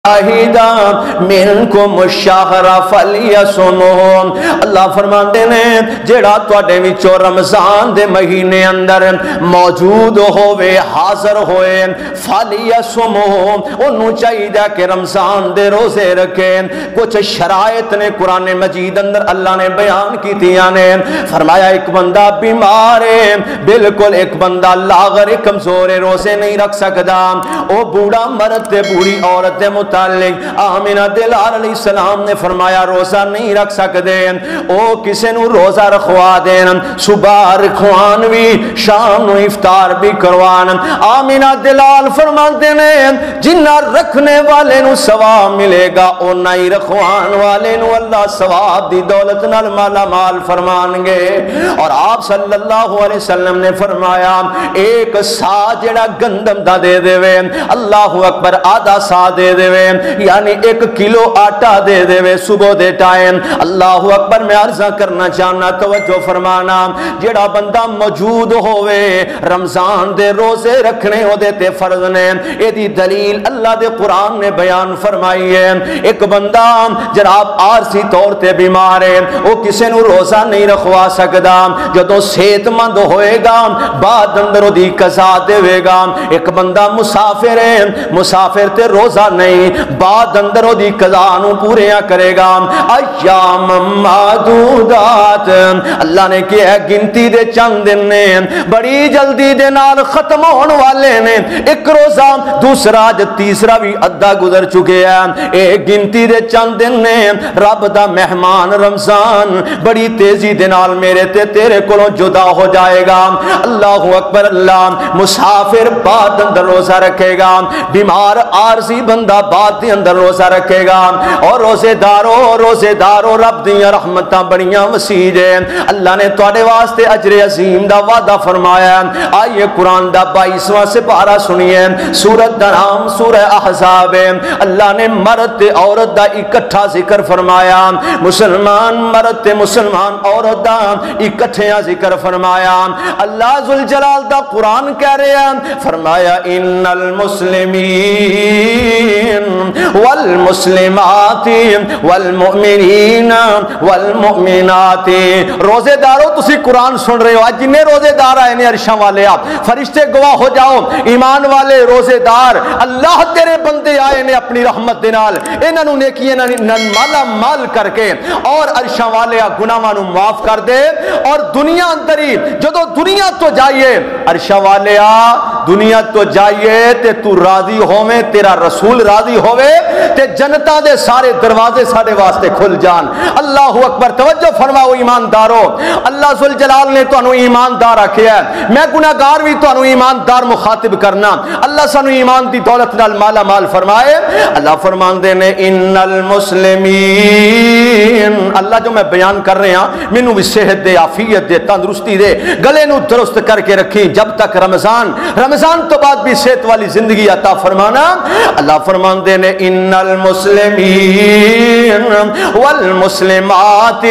منکم الشہر فلیصمہ۔ اللہ فرماندے نے جیڑا تواڈے وچوں رمضان دے مہینے اندر موجود ہوئے حاضر ہوئے فلیصمہ، انہوں چاہیے کہ رمضان دے روزے رکھے۔ کچھ شرائط نے قرآن مجید اندر اللہ نے بیان کیتیاں نے، فرمایا ایک بندہ بیمار ہے، بالکل ایک بندہ لاغر کمزور ہے، روزے نہیں رکھ سکتا، او بوڑھا مرد تے بوڑھی عورت دے متعلق آمینہ دلال علیہ السلام نے فرمایا روزہ نہیں رکھ سکتے، او کسے نو روزہ رکھوا دین، صبح رکھوان بھی شام نو افطار بھی کروان۔ آمینہ دلال فرماتے نے جنہ رکھنے والے نو ثواب ملے گا او نہیں رکھوان والے نو اللہ ثواب دی دولت نال مالا مال فرمان گے۔ اور آپ صلی اللہ علیہ وسلم نے فرمایا ایک سا جڑا گندم دا دے دے وے، اللہ اکبر، آدھا سا دے دے وے، یعنی 1 کلو آٹا دے دے وے صبح دے ٹائم۔ اللہ اکبر، میں عرضہ کرنا چاہنا، توجہ فرمانا، جڑا بندہ موجود ہوئے رمضان دے روزے رکھنے ہو دیتے فرض نے، یہ دی دلیل اللہ دے قرآن نے بیان فرمائی ہے۔ ایک بندہ جناب عارضی طور تے بیمار ہے، وہ کسے نو روزہ نہیں رکھوا سکدا، جدوں صحت مند ہوئے گا بعد اندر دی قضا دے گا۔ ایک بندہ مسافر ہے، مسافر تے روزہ نہیں، بعد اندر دی قضا نو پوریاں کرے گا۔ ایام معدودات، اللہ نے کیا ہے گنتی دے چند دن نے، بڑی جلدی دے نال ختم ہون والے نے، ایک روزہ دوسرا تیسرا بھی ادھا گزر چکے ہیں، ایک گنتی دے چند دن نے، رب دا مہمان رمضان بڑی تیزی دے نال میرے تے تیرے کولوں جدا ہو جائے گا۔ اللہ اکبر، اللہ مسافر بعد اندر روزہ رکھے گا، بیمار عارضی بندہ بعد دے اندر روزہ رکھے گا، اور روزے دارو رب دیاں رحمتاں بڑیاں وسیع ہیں۔ اللہ نے تواڈے واسطے اجر عظیم دا وعدہ فرمایا۔ آئیے قرآن دا 22واں سپارہ سنیے، سورۃ دا نام سورہ احزاب ہے۔ اللہ نے مرد تے عورت دا اکٹھا ذکر فرمایا، مسلمان مرد تے مسلمان عورت دا اکٹھیاں ذکر فرمایا۔ اللہ ذوالجلال دا قرآن کہہ رہے ہیں، فرمایا ان المسلمین والمسلمات والمؤمنین والمؤمنات۔ روزے دارو تسی قرآن سن رہے ہو، آج جنہیں روزے دار آئے نے عرشاں والے آپ فرشتے گواہ ہو جاؤ، ایمان والے روزے دار، اللہ تیرے بندے آئے نے اپنی رحمت دے نال انہاں نو نیکیاں نال مالا مال کر کے، اور عرشاں والے گناہاں نو معاف کر دے۔ اور دنیا اندر ہی جدو دنیا تو جائیے، عرشاں والے دنیا تو جائیے تے تو راضی ہوویں، تیرا رسول راضی ہوئے تے جنتا دے سارے دروازے ساڑے واسطے کھل جان۔ اللہ اکبر، توجہ فرماؤ ایماندارو، اللہ ذوالجلال نے تو انہوں ایماندار رکھے ہے، میں گناہگار بھی تو انہوں ایماندار مخاطب کرنا۔ اللہ سانو ایمان دی دولت نال مالا مال فرمائے۔ اللہ فرمان دے نے ان المسلمین، اللہ جو میں بیان کر رہے ہیں مینوں بھی صحت دے، عافیت دے، تندرستی دے، گلے نو درست کر کے رکھی جب تک رمضان تو بعد بھی صحت والی زندگی عطا فرمانا۔ اللہ فرمان دے نے ان المسلمین والمسلمات،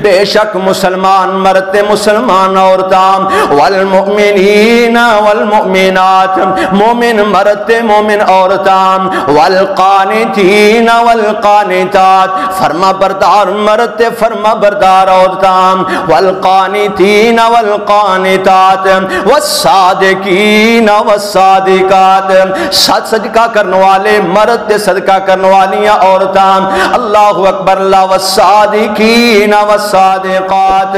بے شک مسلمان مرد مسلمان عورتاں، والمؤمنین والمؤمنات، مومن مرد مومن عورتاں، والقانتین والقانتات، فرما بردار مرد فرما بردار عورتاں، والقانتین والقانتات، والصادقین والصادقات، سچ صدقہ کرنے والے مرد صدقہ کرنے والیاں عورتاں، اللہ اکبر، اللہ، والصادقین والصادقات،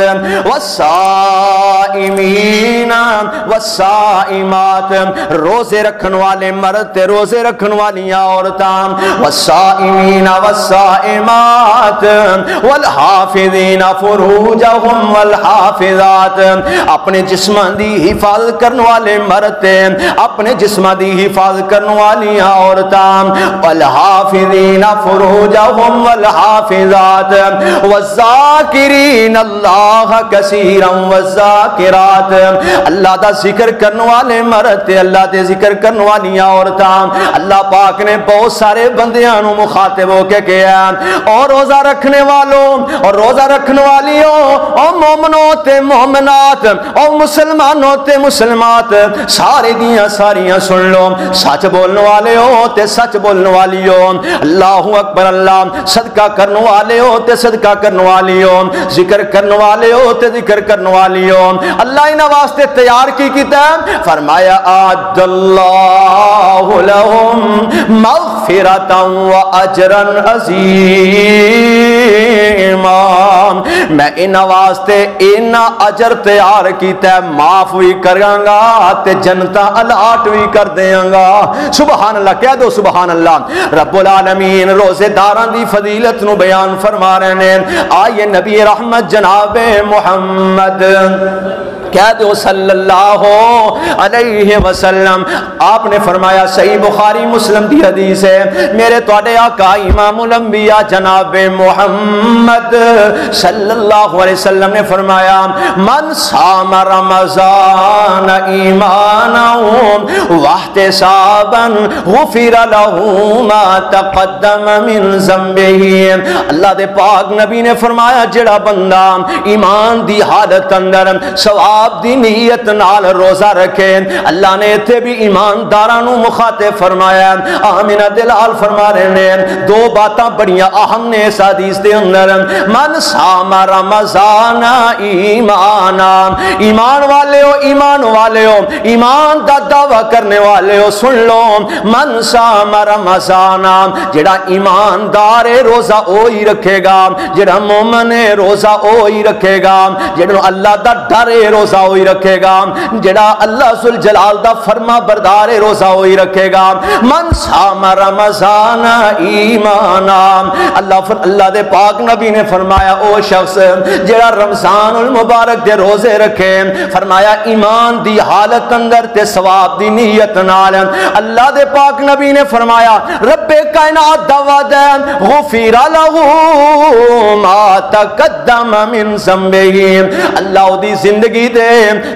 والصائمین والصائمات، روزے رکھن والے مرد روزے رکھن والیاں عورتاں، والصائمین والصائمات، والحافظین فروجہم والحافظات، اپنے جسمان دی حفاظت کرنے والے مرد اپنے جسمان دی حفاظت کرنے والیاں عورتاں، والحافظین فروجہم والحافظات، والذاکرین اللہ کثیرا والذاکرات، اللہ دا ذکر کرنے والے مرد اللہ دے ذکر کرنے والیاں عورتاں۔ اللہ پاک نے بہت سارے بندیاں نو مخاطب ہو کے کہا، اور روزہ رکھنے والوں اور روزہ رکھنے والیوں، اور مومنوں تے مومنات، اور مسلمانوں تے مسلمات، سارے دیاں ساریاں سن لو، سچ بولنے والے ہو تے سچ بولنے والے والیو اللہ اکبر اللہ صدقہ کرنے والے ہو تے صدقہ کرنے والی ہو ذکر کرنے والے ہو تے ذکر کرنے والی ہو اللہ انہاں واسطے تیار کی کیتا ہے فرمایا اعد اللہ لہم مغفرتا واجرا عظیما میں انہاں واسطے انہاں اجر تیار کیتا ہے معاف بھی کراں گا تے جنتاں الاٹ بھی کر دیاں گا سبحان اللہ کہہ دو سبحان اللہ رب العالمین روزے داراں دی فضیلت نو بیان فرما رہے ہیں آئیے نبی رحمت جناب محمد کہہ دو صلی اللہ علیہ وسلم آپ نے فرمایا صحیح بخاری مسلم دی حدیث ہے میرے توڑے آقا امام الانبیاء جناب محمد صلی اللہ علیہ وسلم نے فرمایا من صام رمضان ایمانا واحتسابا غفر له ما تقدم من ذنبه اللہ دے پاک نبی نے فرمایا جڑا بندہ ایمان دی حالت اندر ثواب دی نیت نال روزہ رکھے اللہ نے اتھے بھی ایماندارانوں مخاطب فرمایا آمینہ دلال فرما رہے ہیں دو باتاں بڑیاں اہم نے اس حدیث دے اندر من صام رمضان ایمانا ایمان والے ہو ایمان دا دعویٰ کرنے والے ہو سن لو من صام رمضان جڑا ایماندار روزہ اوہی رکھے گا جڑا مومن روزہ اوہی رکھے گا جڑا اللہ دا ڈر روزہ ہوئی رکھے گا جڑا اللہ ذوالجلال دا فرما بردار روزہ ہوئی رکھے گا من صام رمضان ایمانا اللہ دے پاک نبی نے فرمایا او شخص جڑا رمضان المبارک دے روزے رکھے فرمایا ایمان دی حالت اندر تے ثواب دی نیت نال اللہ دے پاک نبی نے فرمایا رب کائنات دا وعدہ غفر له ما تقدم من ذنبه اللہ دی زندگی دے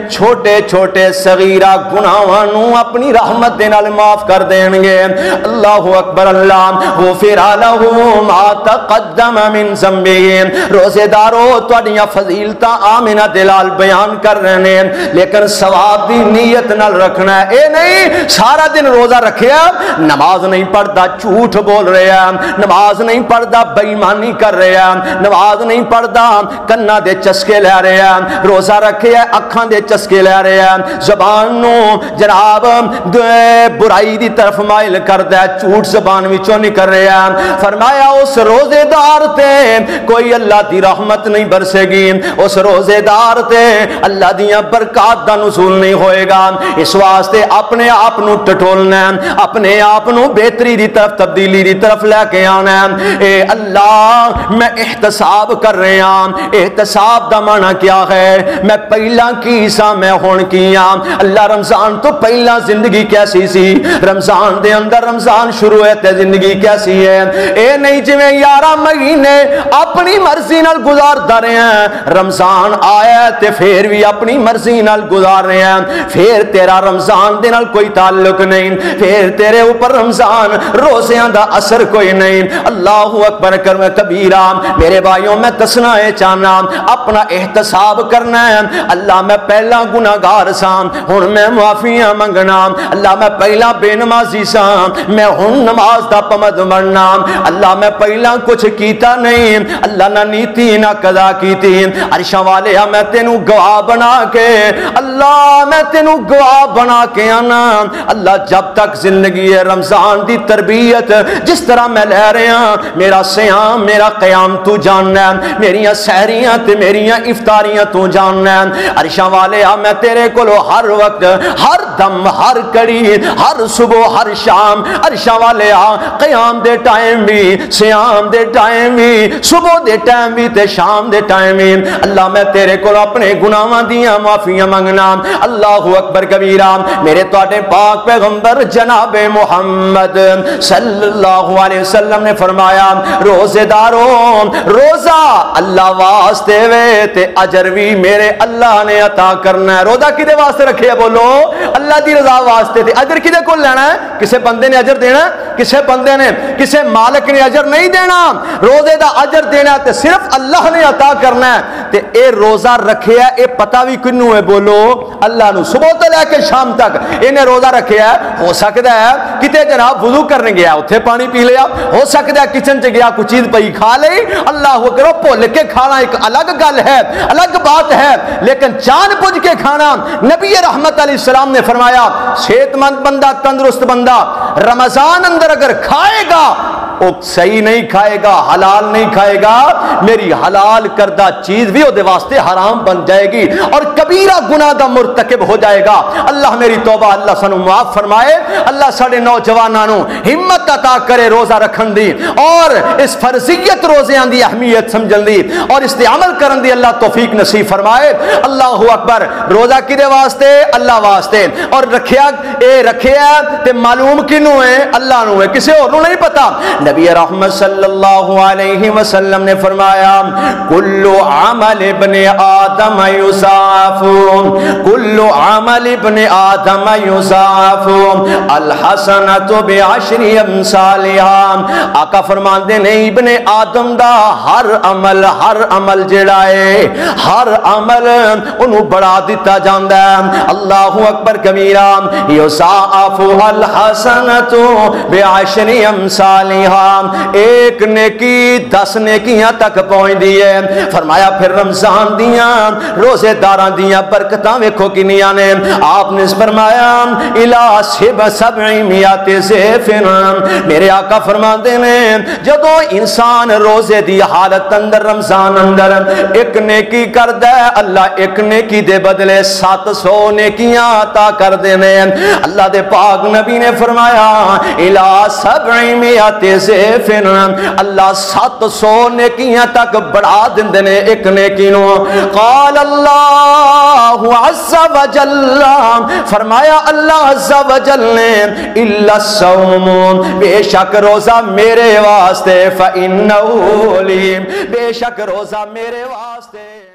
چھوٹے چھوٹے صغیرہ گناہوں اپنی رحمت دے نال معاف کر دیں گے اللہ اکبر اللہ غفر له ما تقدم من ذنبه روزے دارو تواڈیاں فضیلتاں آمینہ دلال بیان کر رہے ہیں لیکن ثواب دی نیت نال رکھنا ہے اے نہیں سارا دن روزہ رکھیا نماز نہیں پڑھدا جھوٹ بول رہا نماز نہیں پڑھدا بے ایمانی کر رہا نماز نہیں پڑھدا کنا دے چسکے لے رہا روزہ رکھے اکھاں دے چسکے لے رہے ہیں زبان نو جناب برائی دی طرف مائل کردا ہے جھوٹ زبان وچوں نہیں کر رہے ہیں فرمایا اس روزے دار تے کوئی اللہ دی رحمت نہیں برسے گی اس روزے دار تے اللہ دیاں برکات دا نزول نہیں ہوئے گا اس واسطے اپنے آپ نو ٹٹولنا ہے اپنے آپ نو بہتری دی طرف تبدیلی دی طرف لے کے آنا ہے اے اللہ میں احتساب کر رہے ہیں احتساب دا معنی کیا ہے میں پہلا کی سا میں ہون کیا اللہ رمضان تو پہلا زندگی کیسی سی رمضان دے اندر رمضان شروع ہے تے زندگی کیسی ہے اے نہیں جو 11 مہینے اپنی مرضی نال گزار دا رہے ہیں رمضان آیا تے پھر بھی اپنی مرضی نال گزار رہے ہیں پھر تیرا رمضان دے نال کوئی تعلق نہیں پھر تیرے اوپر رمضان روزیاں دا اثر کوئی نہیں اللہ اکبر کبیرہ میرے بھائیوں میں تسنا ہے چاہنا اپنا احتساب کرنا ہے اللہ میں پہلا گناہگار سا ہن میں معافیاں منگنا اللہ میں پہلا بے نمازی سا میں ہن نماز دا پابند بننا اللہ میں پہلا کچھ کیتا نہیں اللہ نہ نیتی نہ قضا کیتی عرشاں والے میں تینوں گواہ بنا کے اللہ میں تینوں گواہ بنا کے آنا اللہ جب تک زندگی ہے رمضان دی تربیت جس طرح میں لے رہے ہیں میرا سیام میرا قیام تو جاننا ہے میریاں سحریاں تے میریاں افطاریاں تو جاننا ہے عرشاں والے میں تیرے کولو ہر وقت ہر دم ہر کڑی ہر صبح ہر شام عرشاں والے قیام دے ٹائم بھی سیام دے ٹائم بھی صبح دے ٹائم بھی تے شام دے ٹائم بھی اللہ میں تیرے کولو اپنے گناہاں دیاں معافیاں منگنا اللہ اکبر کبیرہ میرے تواڈے پاک پیغمبر جناب محمد صلی اللہ علیہ وسلم نے فرمایا روزے داروں روزہ اللہ واسطے وے تے اجر بھی میرے اللہ نے عطا کرنا ہے. روزہ کدے واسطے رکھے ہے؟ بولو اللہ دی رضا واسطے. تے اجر کدے کول لینا ہے؟ کسے بندے نے اجر دینا؟ کسے بندے نے کسے مالک نے اجر نہیں دینا. روزے دا اجر دینا تے صرف اللہ نے عطا کرنا ہے. تے اے روزہ رکھے ہے اے پتہ بھی کنوں ہے؟ بولو اللہ نو. صبح تو لے کے شام تک انہیں روزہ رکھے ہے. ہو سکتا ہے کتے جناب وضو کرنے گیا اتنے پانی پی لیا, ہو سکتا ہے کچن چ گیا کوئی چیز پئی کھا لئی, اللہ کرو بھول کے کھانا ایک الگ گل ہے, الگ بات ہے, لیکن جان بوجھ کے کھانا. نبی رحمت علیہ السلام نے فرمایا صحت مند بندہ, تندرست بندہ رمضان اندر اگر کھائے گا وہ صحیح نہیں کھائے گا, حلال نہیں کھائے گا, میری حلال کردہ چیز بھی وہ واسطے حرام بن جائے گی اور کبیرہ گناہ دا مرتکب ہو جائے گا. اللہ میری توبہ اللہ سانو معاف فرمائے. اللہ ساڈے نوجوانوں ہمت عطا کرے روزہ رکھن دی اور اس فرضیت روزیاں دی اہمیت سمجھن دی اور اس تے عمل کرن دی اللہ توفیق نصیب فرمائے. اللہ اکبر. روزہ کدے واسطے؟ اللہ واسطے. اور رکھیا اے رکھیا تے معلوم کینوں ہے؟ اللہ نو ہے, کسے اور نو نہیں پتا. نبی رحمت صلی اللہ علیہ وسلم نے فرمایا کل عمل ابن آدم یضاعف, کل عمل ابن آدم یضاعف الحسنۃ بعشر امثالها. آقا فرماندے نے ابن آدم دا ہر عمل جڑا ہے ہر عمل انہوں بڑھا دیتا جاندا ہے. اللہ اکبر کبیرہ. یضاعف الحسنۃ بعشر امثالها, ایک نیکی 10 نیکیاں تک پہنچ دی ہے. فرمایا پھر رمضان دیاں روزے داراں دیاں برکتاں ویکھو کنیاں نے. آپ نے فرمایا الا 700 ضعف. میرے آقا فرماندے نے جدوں انسان روزے دی حالت اندر رمضان اندر ایک نیکی کردا ہے, اللہ ایک نیکی دے بدلے 700 نیکیاں عطا کر دینے. اللہ دے پاک نبی نے فرمایا الا 700 ضعف, اللہ 700 نیکیاں تک بڑھا دیندے نے ایک نیکی نو. قال اللہ عز وجل, فرمایا اللہ عز وجل نے الا الصوم, بے شک روزہ میرے واسطے, فإنہ لی, بے شک روزہ میرے واسطے.